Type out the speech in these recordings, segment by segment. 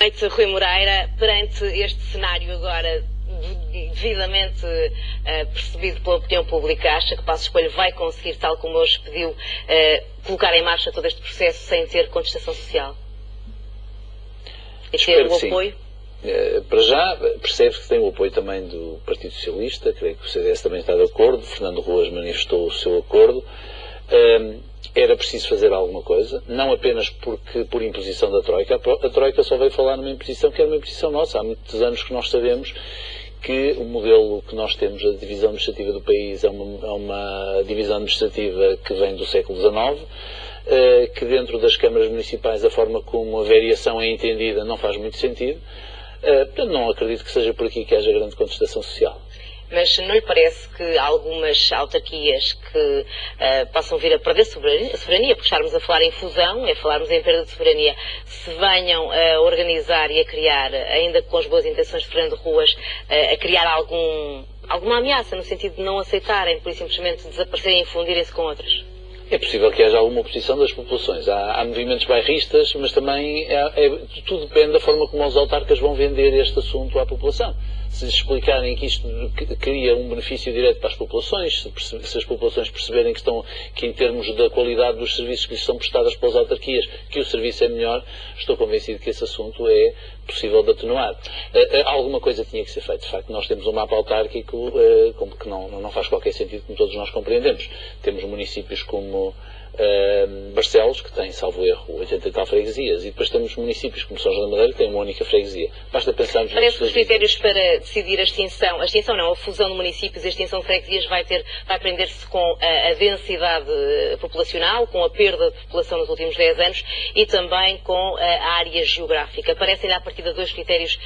Boa noite, Rui Moreira. Perante este cenário agora devidamente percebido pela opinião pública, acha que Passos Coelho vai conseguir, tal como hoje pediu, colocar em marcha todo este processo sem ter contestação social? E ter o apoio? Para já, percebe-se que tem o apoio também do Partido Socialista, creio que o CDS também está de acordo, Fernando Ruas manifestou o seu acordo. Era preciso fazer alguma coisa, não apenas por imposição da Troika. A Troika só veio falar numa imposição que era uma imposição nossa. Há muitos anos que nós sabemos que o modelo que nós temos, a divisão administrativa do país, é uma divisão administrativa que vem do século XIX, que dentro das câmaras municipais a forma como a variação é entendida não faz muito sentido. Portanto, não acredito que seja por aqui que haja grande contestação social. Mas não lhe parece que algumas autarquias que possam vir a perder soberania, porque estarmos a falar em fusão, é falarmos em perda de soberania, se venham a organizar e a criar, ainda com as boas intenções de Fernando Ruas, a criar alguma ameaça, no sentido de não aceitarem, por simplesmente desaparecerem e fundirem-se com outras? É possível que haja alguma oposição das populações. Há movimentos bairristas, mas também tudo depende da forma como os autarcas vão vender este assunto à população. Se lhes explicarem que isto cria um benefício direto para as populações, se as populações perceberem que em termos da qualidade dos serviços que lhes são prestados pelas autarquias, que o serviço é melhor, estou convencido que esse assunto é possível de atenuar. Alguma coisa tinha que ser feita. De facto, nós temos um mapa autárquico que não faz qualquer sentido, como todos nós compreendemos. Temos municípios como Barcelos, que tem, salvo erro, 80 e tal freguesias, e depois temos municípios como São João da Madeira, que tem uma única freguesia. Basta pensarmos... Parece que os critérios para decidir a fusão de municípios, a extinção de freguesias vai prender-se com a densidade populacional, com a perda de população nos últimos 10 anos e também com a área geográfica. Parecem-lhe à partida dois critérios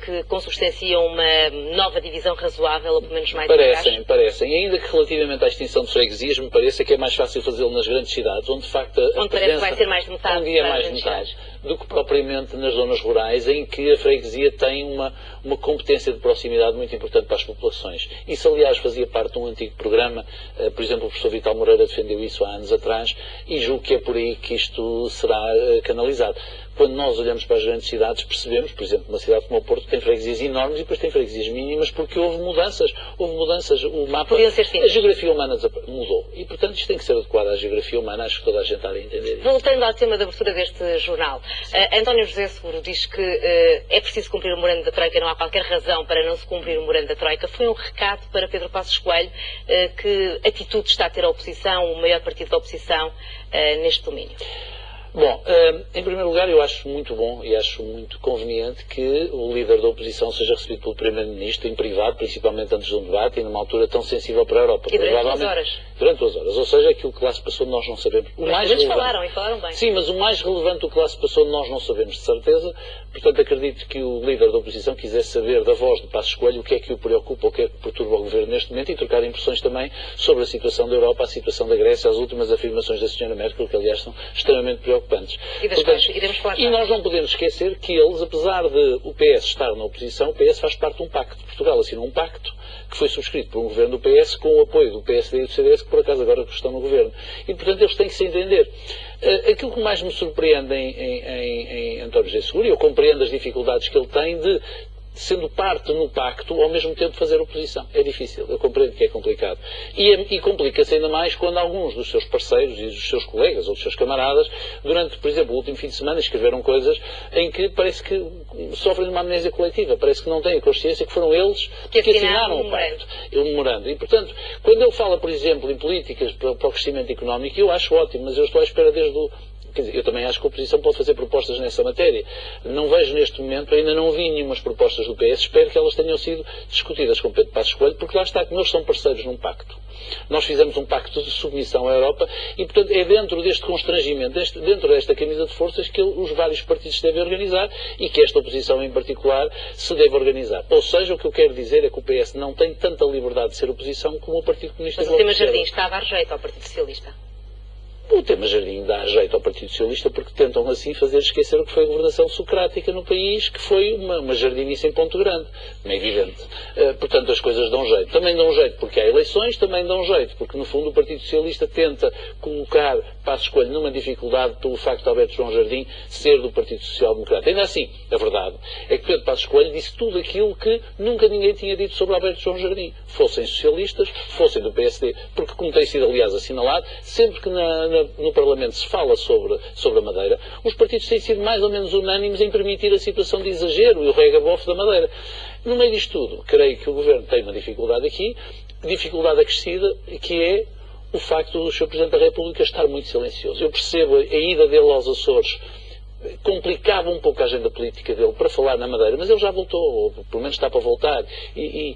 que consubstanciam uma nova divisão razoável, ou pelo menos mais eficaz? Parecem. Ainda que relativamente à extinção de freguesias, me parece que é mais fácil fazê-lo nas grandes cidades, onde de facto a presença vai ser mais de metade, do que propriamente nas zonas rurais, em que a freguesia tem uma competência de proximidade muito importante para as populações. Isso, aliás, fazia parte de um antigo programa, por exemplo, o professor Vital Moreira defendeu isso há anos atrás, e julgo que é por aí que isto será canalizado. Quando nós olhamos para as grandes cidades, percebemos, por exemplo, uma cidade como o Porto tem freguesias enormes e depois tem freguesias mínimas, porque houve mudanças, o mapa, a geografia humana mudou. E, portanto, isto tem que ser adequado à geografia humana, acho que toda a gente há de entender isso. Voltando ao tema da abertura deste jornal, António José Seguro diz que é preciso cumprir o memorando da Troika, não há qualquer razão para não se cumprir o memorando da Troika. Foi um recado para Pedro Passos Coelho, que atitude está a ter a oposição, o maior partido da oposição, neste domínio? Bom, em primeiro lugar, eu acho muito bom e acho muito conveniente que o líder da oposição seja recebido pelo Primeiro-Ministro em privado, principalmente antes de um debate e numa altura tão sensível para a Europa. E durante 2 horas. Durante 2 horas. Ou seja, aquilo que lá se passou nós não sabemos. Mas eles falaram e falaram bem. Sim, mas o mais relevante do que lá se passou nós não sabemos de certeza. Portanto, acredito que o líder da oposição quisesse saber da voz de Passos Coelho o que é que o preocupa, o que é que perturba o governo neste momento e trocar impressões também sobre a situação da Europa, a situação da Grécia, as últimas afirmações da Sra. Merkel, que aliás são extremamente preocupantes. E nós não podemos esquecer que eles, apesar de o PS estar na oposição, o PS faz parte de um pacto. Portugal assinou um pacto que foi subscrito por um governo do PS com o apoio do PSD e do CDS, que por acaso agora estão no governo. E, portanto, eles têm que se entender. Aquilo que mais me surpreende em António José Seguro, e eu compreendo as dificuldades que ele tem de, sendo parte no pacto, ao mesmo tempo fazer oposição. É difícil, eu compreendo que é complicado. E complica-se ainda mais quando alguns dos seus parceiros e dos seus colegas ou dos seus camaradas, durante, por exemplo, o último fim de semana, escreveram coisas em que parece que sofrem de uma amnésia coletiva, parece que não têm a consciência que foram eles que assinaram o pacto, o memorando. E, portanto, quando ele fala, por exemplo, em políticas para o crescimento económico, eu acho ótimo, mas eu estou à espera desde o... Quer dizer, eu também acho que a oposição pode fazer propostas nessa matéria. Não vejo neste momento, ainda não vi nenhumas propostas do PS, espero que elas tenham sido discutidas com Pedro Passos Coelho, porque lá está, que nós somos parceiros num pacto. Nós fizemos um pacto de submissão à Europa e, portanto, é dentro deste constrangimento, dentro desta camisa de forças que os vários partidos se devem organizar e que esta oposição em particular se deve organizar. Ou seja, o que eu quero dizer é que o PS não tem tanta liberdade de ser oposição como o Partido Comunista. Mas o tema Jardim está a dar jeito ao Partido Socialista. O tema Jardim dá jeito ao Partido Socialista porque tentam assim fazer esquecer o que foi a governação socrática no país, que foi uma jardinice em Ponto Grande, não é evidente. Portanto, as coisas dão jeito. Também dão jeito porque há eleições, também dão jeito, porque no fundo o Partido Socialista tenta colocar Passos Coelho numa dificuldade pelo facto de Alberto João Jardim ser do Partido Social Democrata. Ainda assim, a verdade é que Pedro Passos Coelho disse tudo aquilo que nunca ninguém tinha dito sobre Alberto João Jardim. Fossem socialistas, fossem do PSD, porque como tem sido aliás assinalado, sempre que no Parlamento se fala sobre a Madeira, os partidos têm sido mais ou menos unânimes em permitir a situação de exagero e o rega-bofe da Madeira. No meio disto tudo, creio que o Governo tem uma dificuldade aqui, dificuldade acrescida, que é o facto do Sr. Presidente da República estar muito silencioso. Eu percebo a ida dele aos Açores complicava um pouco a agenda política dele para falar na Madeira, mas ele já voltou, ou pelo menos está para voltar. E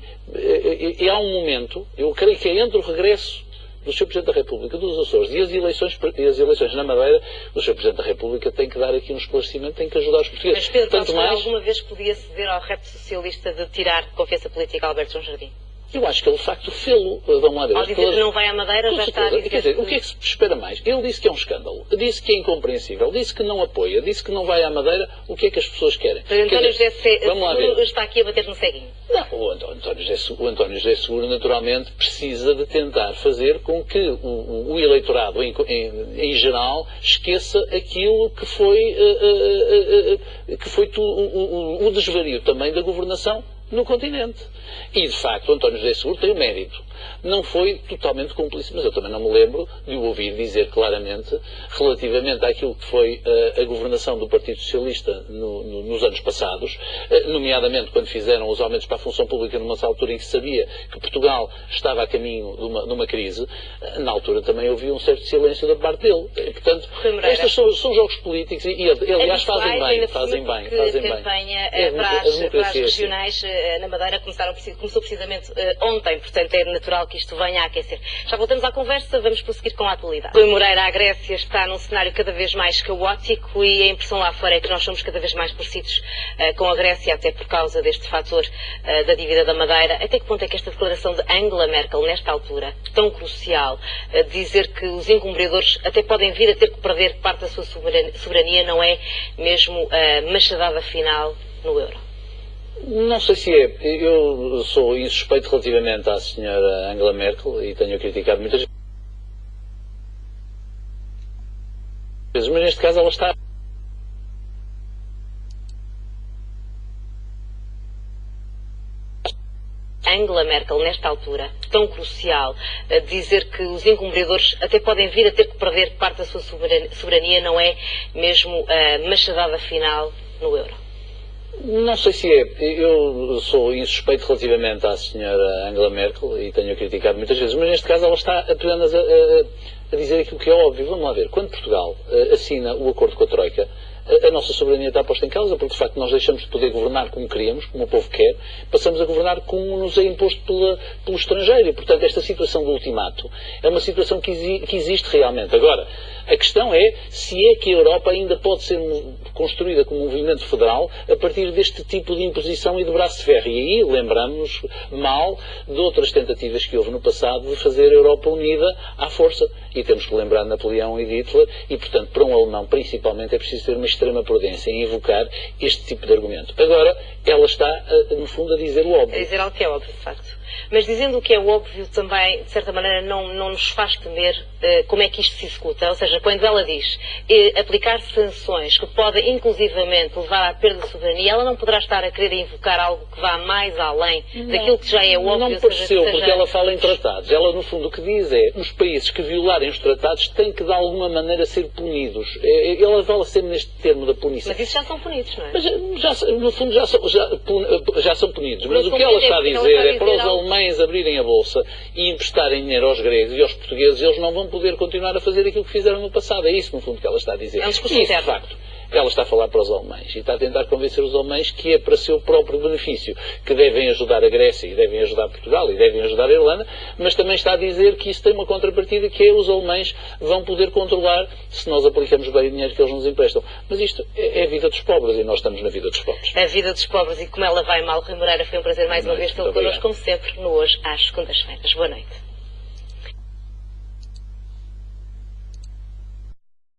há um momento, eu creio que é entre o regresso do Sr. Presidente da República dos Açores e as eleições na Madeira, o Sr. Presidente da República tem que dar aqui um esclarecimento, tem que ajudar os portugueses. Mas Pedro Passos Coelho alguma vez podia ceder ao repto socialista de tirar confiança política a Alberto João Jardim? Eu acho que ele de facto fê-lo. Vamos lá ver. Ao dizer que não vai à Madeira, já está a dizer... Quer dizer, o que é que se espera mais? Ele disse que é um escândalo, disse que é incompreensível, disse que não apoia, disse que não vai à Madeira. O que é que as pessoas querem? António José Seguro está aqui a bater no ceguinho. Não, o António José Seguro naturalmente precisa de tentar fazer com que o eleitorado em geral esqueça aquilo que foi o desvario também da governação no continente. E, de facto, António José Seguro tem o mérito. Não foi totalmente cúmplice, mas eu também não me lembro de o ouvir dizer claramente, relativamente àquilo que foi a governação do Partido Socialista nos anos passados, nomeadamente quando fizeram os aumentos para a função pública numa altura em que se sabia que Portugal estava a caminho de uma crise, na altura também ouvi um certo silêncio da parte dele. E, portanto, estes são jogos políticos e aliás, fazem bem. A campanha para as regionais na Madeira começou precisamente ontem, portanto é natural que isto venha a aquecer. Já voltamos à conversa, vamos prosseguir com a atualidade. Rui Moreira, a Grécia está num cenário cada vez mais caótico e a impressão lá fora é que nós somos cada vez mais parecidos com a Grécia, até por causa deste fator da dívida da Madeira. Até que ponto é que esta declaração de Angela Merkel, nesta altura, tão crucial, dizer que os encobridores até podem vir a ter que perder parte da sua soberania, não é mesmo a machadada final no euro? Não sei se é. Eu sou insuspeito relativamente à senhora Angela Merkel e tenho criticado muitas vezes, mas neste caso ela está... Angela Merkel, nesta altura, tão crucial, dizer que os encobridores até podem vir a ter que perder parte da sua soberania, não é mesmo a machadada final no euro? Não sei se é. Eu sou insuspeito relativamente à senhora Angela Merkel e tenho criticado muitas vezes, mas neste caso ela está apenas a dizer aquilo que é óbvio. Vamos lá ver. Quando Portugal assina o acordo com a Troika, a nossa soberania está posta em causa, porque de facto nós deixamos de poder governar como queríamos, como o povo quer, passamos a governar como nos é imposto pelo estrangeiro. E, portanto, esta situação do ultimato é uma situação que existe realmente. Agora, a questão é se é que a Europa ainda pode ser construída como um movimento federal a partir deste tipo de imposição e de braço de ferro. E aí lembramos-nos mal de outras tentativas que houve no passado de fazer a Europa unida à força. E temos que lembrar de Napoleão e de Hitler, e, portanto, para um alemão, principalmente, é preciso ter uma extrema prudência em invocar este tipo de argumento. Agora, ela está, no fundo, a dizer o óbvio. A dizer algo que é óbvio, de facto. Mas dizendo o que é óbvio também, de certa maneira, não nos faz temer como é que isto se executa. Ou seja, quando ela diz aplicar sanções que podem inclusivamente levar à perda de soberania, ela não poderá estar a querer invocar algo que vá mais além daquilo que já é óbvio. Não me pareceu, porque ela fala em tratados. Ela, no fundo, o que diz é os países que violarem os tratados têm que, de alguma maneira, ser punidos. Ela fala sempre neste termo da punição. Mas isso já são punidos, não é? Mas, no fundo, já são punidos. Mas o que ela está a dizer é para os alemães abrirem a bolsa e emprestarem dinheiro aos gregos e aos portugueses, eles não vão poder continuar a fazer aquilo que fizeram no passado. É isso, no fundo, que ela está a dizer. É um discurso de facto, ela está a falar para os alemães e está a tentar convencer os alemães que é para seu próprio benefício, que devem ajudar a Grécia e devem ajudar Portugal e devem ajudar a Irlanda, mas também está a dizer que isso tem uma contrapartida, que é os alemães vão poder controlar se nós aplicamos bem o dinheiro que eles nos emprestam. Mas isto é a vida dos pobres e nós estamos na vida dos pobres. A vida dos pobres e como ela vai mal. Rui Moreira, foi um prazer mais uma vez tê-lo connosco, como sempre, no Hoje às Segundas-feiras. Boa noite.